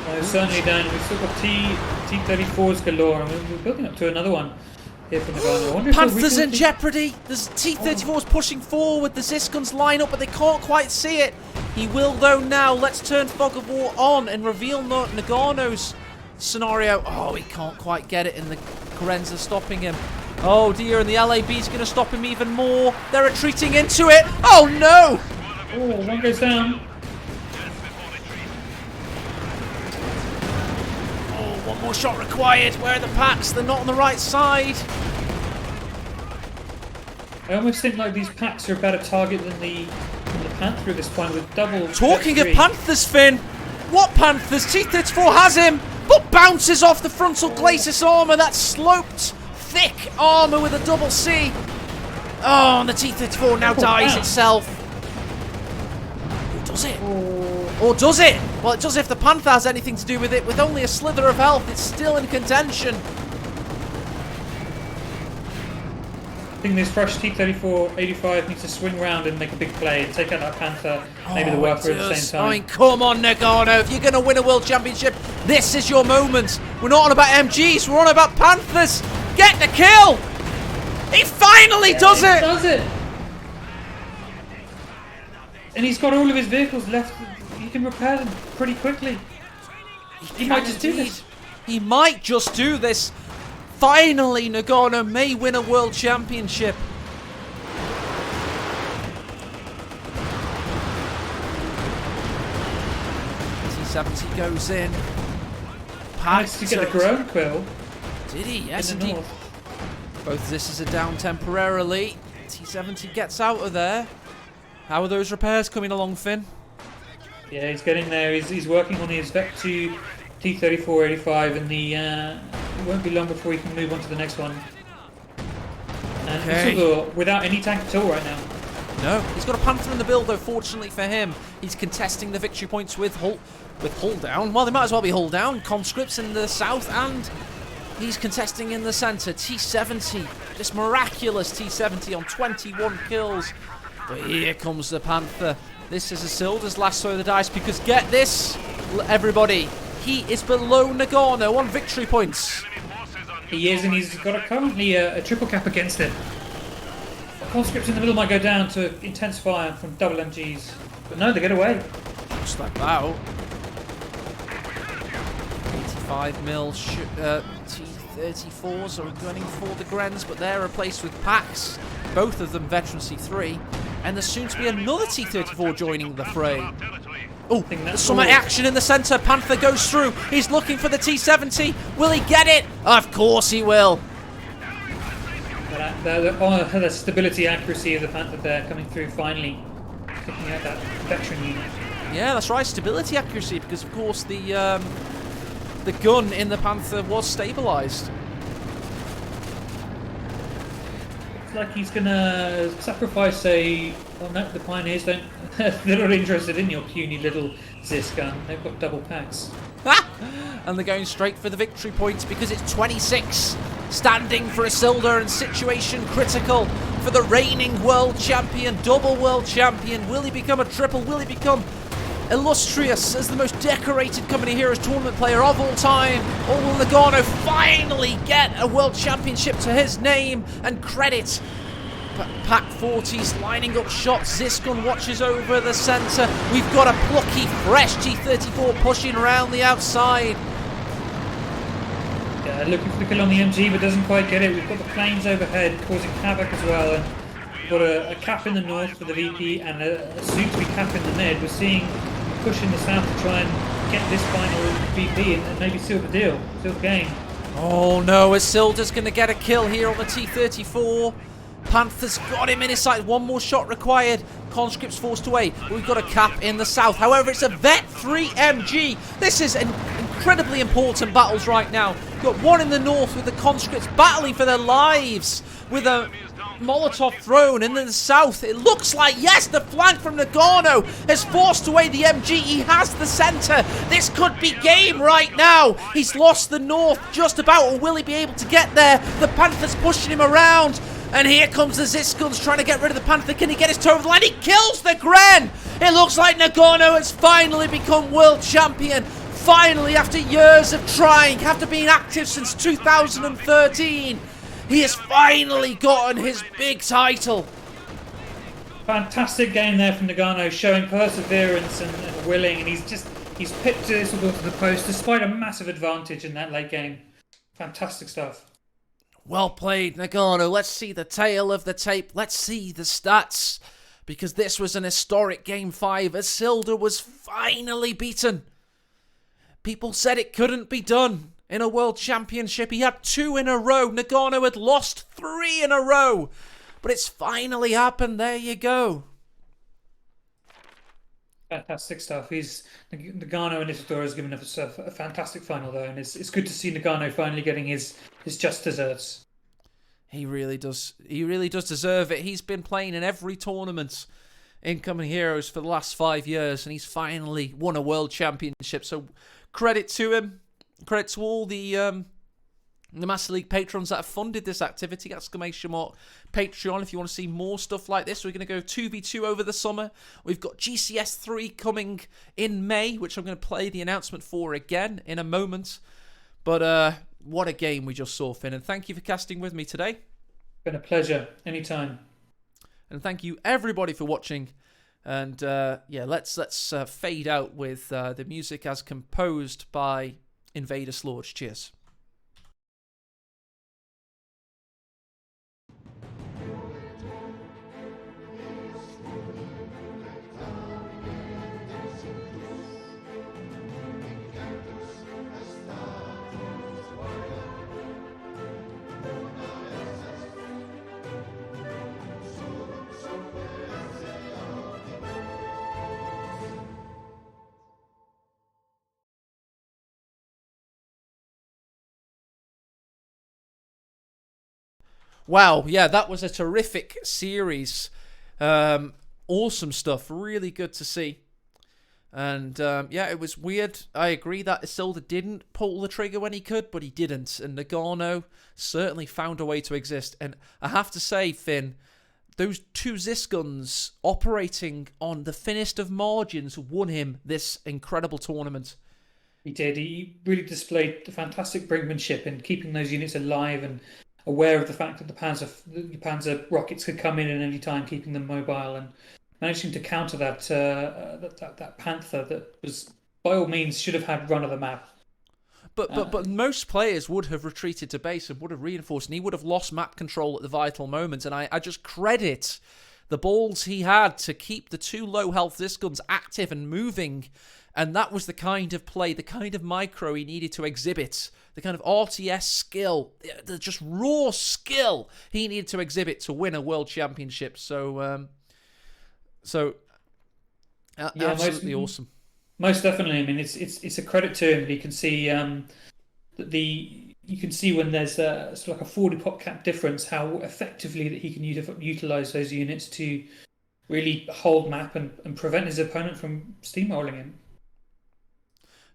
No, certainly don't. We've still got T-34s galore, and we're building up to another one here from Nagorno. Panther's in jeopardy. There's T-34s pushing forward. The Zisguns line up, but they can't quite see it. He will, though, now. Let's turn Fog of War on and reveal Nagorno's scenario. Oh, he can't quite get it, and the Karens are stopping him. Oh, dear, and the LAB's going to stop him even more. They're retreating into it. Oh, no! Oh, one goes down. Oh, one more shot required. Where are the packs? They're not on the right side. I almost think like these packs are a better target than the Panther at this point with double. Talking of Panthers, Finn, what Panthers? T-34 has him, but bounces off the frontal glacis armour. That sloped, thick armour with a double C. Oh, and the T-34 now dies itself. Or does it? Or does it? Well, it does if the Panther has anything to do with it. With only a slither of health, it's still in contention. I think this fresh T-34-85 needs to swing round and make a big play and take out that Panther, maybe the Worker at the same time. I mean, come on, Nagorno. If you're going to win a World Championship, this is your moment. We're not on about MGs, we're on about Panthers. Get the kill! He finally does it! Does it! And he's got all of his vehicles left. He can repair them pretty quickly. He might just do this. He might just do this. Finally, Nagorno may win a World Championship. T-70 goes in. Nice to get the grown quill. Did he? Yes, in the indeed. north. Both this are down temporarily. T-70 gets out of there. How are those repairs coming along, Finn? Yeah, he's getting there. He's working on his Vec 2 T-34-85, and it won't be long before he can move on to the next one. And Okay. without any tank at all right now. No, he's got a Panther in the build, though. Fortunately for him, he's contesting the victory points with hull down. Well, they might as well be hull down. Conscripts in the south, and he's contesting in the centre. T-70, this miraculous T-70 on 21 kills. But here comes the Panther. This is Asilda's last throw of the dice, because get this, everybody, he is below Nagorno on victory points. He is, and he's got currently a triple cap against him. Conscripts in the middle might go down to intense fire from double MGs. But no, they get away. Just like that. 85mm T-34s are gunning for the Grens, but they're replaced with packs. Both of them veteran C3. And there's soon to be another T-34 joining the fray. Oh, there's some action in the centre. Panther goes through. He's looking for the T-70. Will he get it? Of course he will. The stability, accuracy of the Panther there coming through finally. Picking out that veteran unit. Yeah, that's right. Stability, accuracy, because of course the gun in the Panther was stabilised. Looks like he's gonna sacrifice a... Oh no, the Pioneers don't... They're not interested in your puny little Zis gun. They've got double packs. And they're going straight for the victory points because it's 26 standing for Asilda, and situation critical for the reigning world champion, double world champion. Will he become a triple? Will he become illustrious as the most decorated Company Heroes tournament player of all time? Or will Nagorno finally get a world championship to his name and credit? Pack 40s lining up shots. Zisgun watches over the centre. We've got a plucky, fresh T-34 pushing around the outside. Yeah, looking for the kill on the MG, but doesn't quite get it. We've got the planes overhead causing havoc as well. And we've got a cap in the north for the VP and a soon-to-be cap in the mid. We're seeing push in the south to try and get this final VP and maybe seal the deal, seal the game. Oh no, Asilda's going to get a kill here on the T-34. Panther's got him in his sight. One more shot required. Conscript's forced away. We've got a cap in the south. However, it's a Vet 3 MG. This is an incredibly important battles right now. We've got one in the north with the Conscripts battling for their lives with a Molotov thrown. And in the south, it looks like, yes, the flank from Nagorno has forced away the MG. He has the centre. This could be game right now. He's lost the north just about, or will he be able to get there? The Panther's pushing him around. And here comes the Zisguns trying to get rid of the Panther. Can he get his toe over the line? He kills the Gren! It looks like Nagorno has finally become world champion. Finally, after years of trying, after being active since 2013, he has finally gotten his big title. Fantastic game there from Nagorno, showing perseverance and willing, and he's picked Düsseldorf to the post despite a massive advantage in that late game. Fantastic stuff. Well played, Nagorno. Let's see the tail of the tape. Let's see the stats. Because this was an historic Game 5. Asilda was finally beaten. People said it couldn't be done in a World Championship. He had 2 in a row. Nagorno had lost 3 in a row. But it's finally happened. There you go. Fantastic stuff. Nagorno and Isidore has given us a fantastic final though, and it's good to see Nagorno finally getting his just desserts. He really does. He really does deserve it. He's been playing in every tournament incoming heroes for the last 5 years, and he's finally won a world championship. So credit to him. Credit to all the Master League patrons that have funded this activity. ! Patreon if you want to see more stuff like this. We're going to go 2v2 over the summer. We've got GCS 3 coming in May, which I'm going to play the announcement for again in a moment. But what a game we just saw, Finn. And thank you for casting with me today. Been a pleasure. Anytime. And thank you everybody for watching. And yeah, let's fade out with the music as composed by Invader Slorge. Cheers. Wow, yeah, that was a terrific series. Awesome stuff. Really good to see. And yeah, it was weird. I agree that Asilda didn't pull the trigger when he could, but he didn't. And Nagorno certainly found a way to exist. And I have to say, Finn, those two Ziskuns operating on the thinnest of margins won him this incredible tournament. He did. He really displayed the fantastic brinkmanship in keeping those units alive and aware of the fact that the Panzer rockets could come in at any time, keeping them mobile, and managing to counter that that Panther that was, by all means, should have had run of the map. But most players would have retreated to base and would have reinforced, and he would have lost map control at the vital moment. And I just credit the balls he had to keep the two low health Ziskuns active and moving. And that was the kind of play, the kind of micro he needed to exhibit, the kind of RTS skill, the just raw skill he needed to exhibit to win a world championship. So, absolutely awesome. Most definitely. I mean, it's a credit to him that he can see that you can see when there's sort of like a 40 pop cap difference, how effectively that he can utilize those units to really hold map and prevent his opponent from steamrolling him.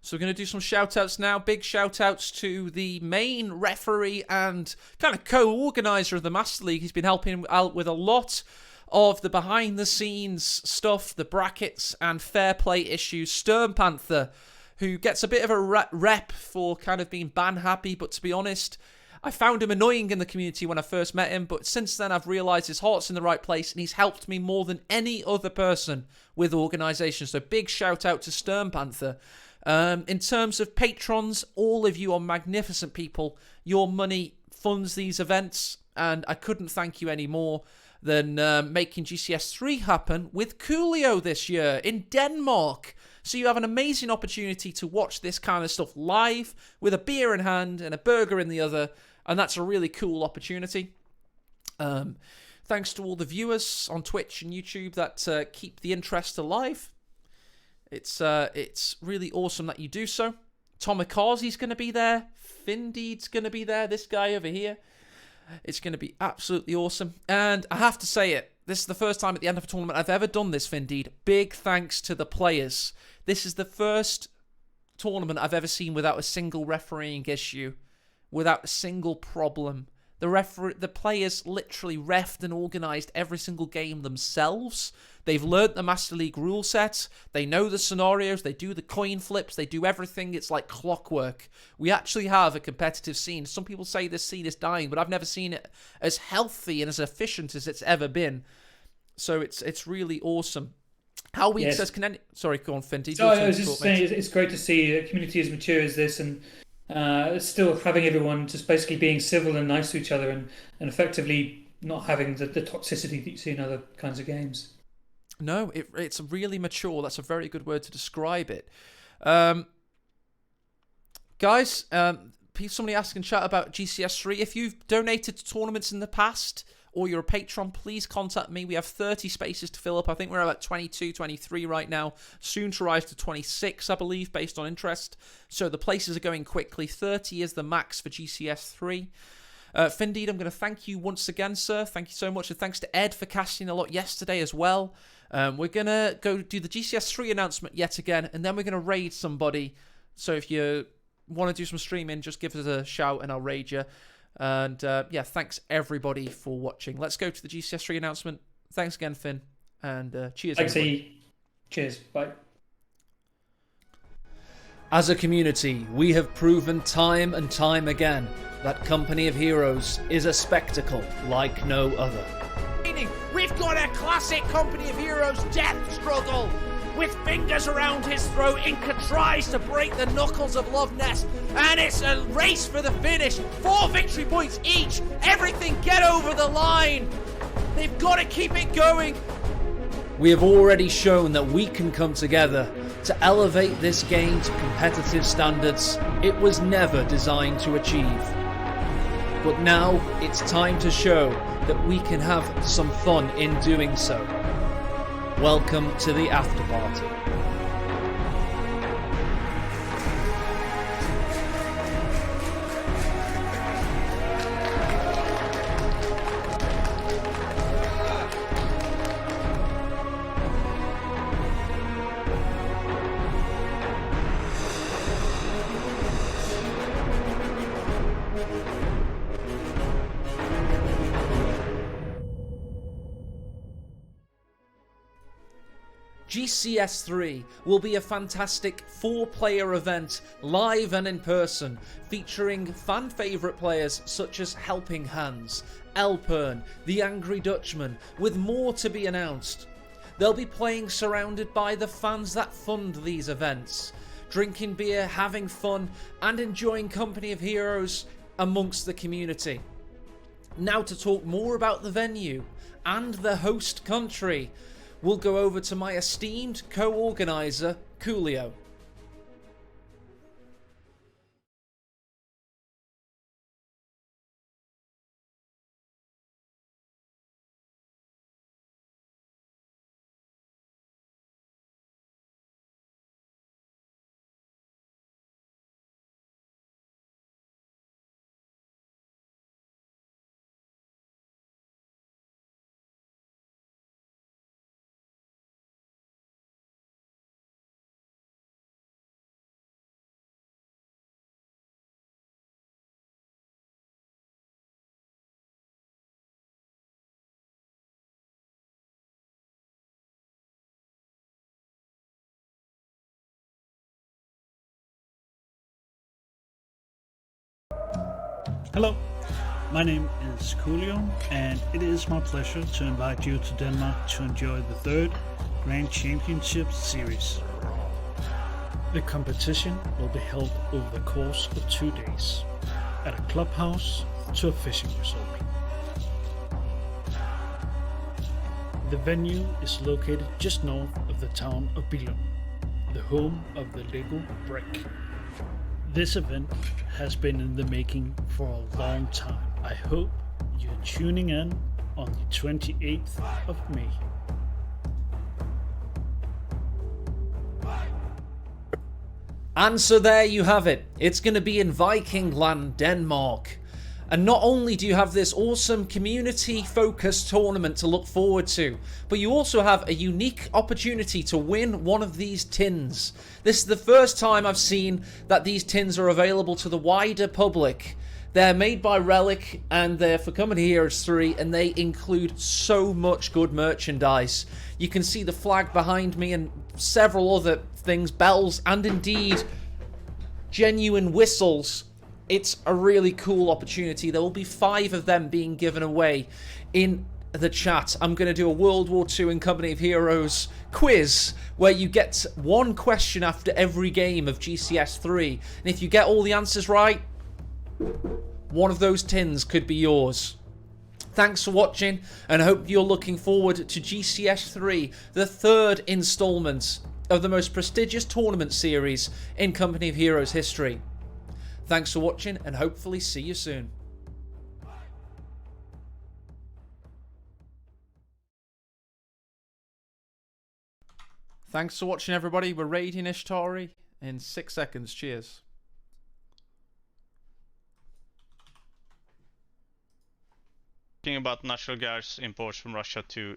So we're going to do some shout-outs now. Big shout-outs to the main referee and kind of co-organizer of the Master League. He's been helping out with a lot of the behind-the-scenes stuff, the brackets and fair play issues. Stern Panther, who gets a bit of a rep for kind of being ban-happy, but to be honest, I found him annoying in the community when I first met him, but since then I've realised his heart's in the right place and he's helped me more than any other person with organisation. So big shout-out to Stern Panther. In terms of patrons, all of you are magnificent people. Your money funds these events, and I couldn't thank you any more than making GCS 3 happen with Coolio this year in Denmark. So you have an amazing opportunity to watch this kind of stuff live with a beer in hand and a burger in the other, and that's a really cool opportunity. Thanks to all the viewers on Twitch and YouTube that keep the interest alive. It's really awesome that you do so. Tomikaze's going to be there. Findeed's going to be there. This guy over here. It's going to be absolutely awesome. And I have to say it. This is the first time at the end of a tournament I've ever done this, Findeed. Big thanks to the players. This is the first tournament I've ever seen without a single refereeing issue. Without a single problem. The players literally refed and organised every single game themselves. They've learnt the Master League rule set. They know the scenarios. They do the coin flips. They do everything. It's like clockwork. We actually have a competitive scene. Some people say this scene is dying, but I've never seen it as healthy and as efficient as it's ever been. So it's really awesome. How we yes. says sorry, go on, Finty. So I was just saying, it's great to see a community as mature as this, and still having everyone just basically being civil and nice to each other, and effectively not having the toxicity that you see in other kinds of games. No, it's really mature. That's a very good word to describe it. Guys, somebody asked in chat about GCS 3. If you've donated to tournaments in the past or you're a patron, please contact me. We have 30 spaces to fill up. I think we're about 22, 23 right now. Soon to rise to 26, I believe, based on interest. So the places are going quickly. 30 is the max for GCS 3. Findeed, I'm going to thank you once again, sir. Thank you so much. And thanks to Ed for casting a lot yesterday as well. We're going to go do the GCS 3 announcement yet again, and then we're going to raid somebody. So if you want to do some streaming, just give us a shout and I'll raid you. And yeah, thanks everybody for watching. Let's go to the GCS 3 announcement. Thanks again, Finn. And cheers. Thanks, E. Cheers. Bye. As a community, we have proven time and time again that Company of Heroes is a spectacle like no other. We've got a classic Company of Heroes death struggle. With fingers around his throat, Inca tries to break the knuckles of Love Ness, and it's a race for the finish. 4 victory points each. Everything get over the line. They've got to keep it going. We have already shown that we can come together to elevate this game to competitive standards it was never designed to achieve. But now it's time to show that we can have some fun in doing so. Welcome to the after party. GCS 3 will be a fantastic 4-player event, live and in person, featuring fan favourite players such as Helping Hands, Elpern, The Angry Dutchman, with more to be announced. They'll be playing surrounded by the fans that fund these events, drinking beer, having fun, and enjoying Company of Heroes amongst the community. Now to talk more about the venue and the host country, we'll go over to my esteemed co-organiser, Coolio. Hello, my name is Coolio, and it is my pleasure to invite you to Denmark to enjoy the 3rd Grand Championship Series. The competition will be held over the course of 2 days, at a clubhouse to a fishing resort. The venue is located just north of the town of Billund, the home of the Lego brick. This event has been in the making for a long time. I hope you're tuning in on the 28th of May. And so there you have it. It's going to be in Viking Land, Denmark. And not only do you have this awesome community-focused tournament to look forward to, but you also have a unique opportunity to win one of these tins. This is the first time I've seen that these tins are available to the wider public. They're made by Relic, and they're for Company Heroes 3, and they include so much good merchandise. You can see the flag behind me and several other things, bells, and indeed genuine whistles. It's a really cool opportunity. There will be 5 of them being given away in the chat. I'm going to do a World War II in Company of Heroes quiz where you get 1 question after every game of GCS 3. And if you get all the answers right, one of those tins could be yours. Thanks for watching, and I hope you're looking forward to GCS 3, the 3rd installment of the most prestigious tournament series in Company of Heroes history. Thanks for watching, and hopefully see you soon. Thanks for watching, everybody. We're raiding Ishtari in 6 seconds. Cheers. Talking about natural gas imports from Russia to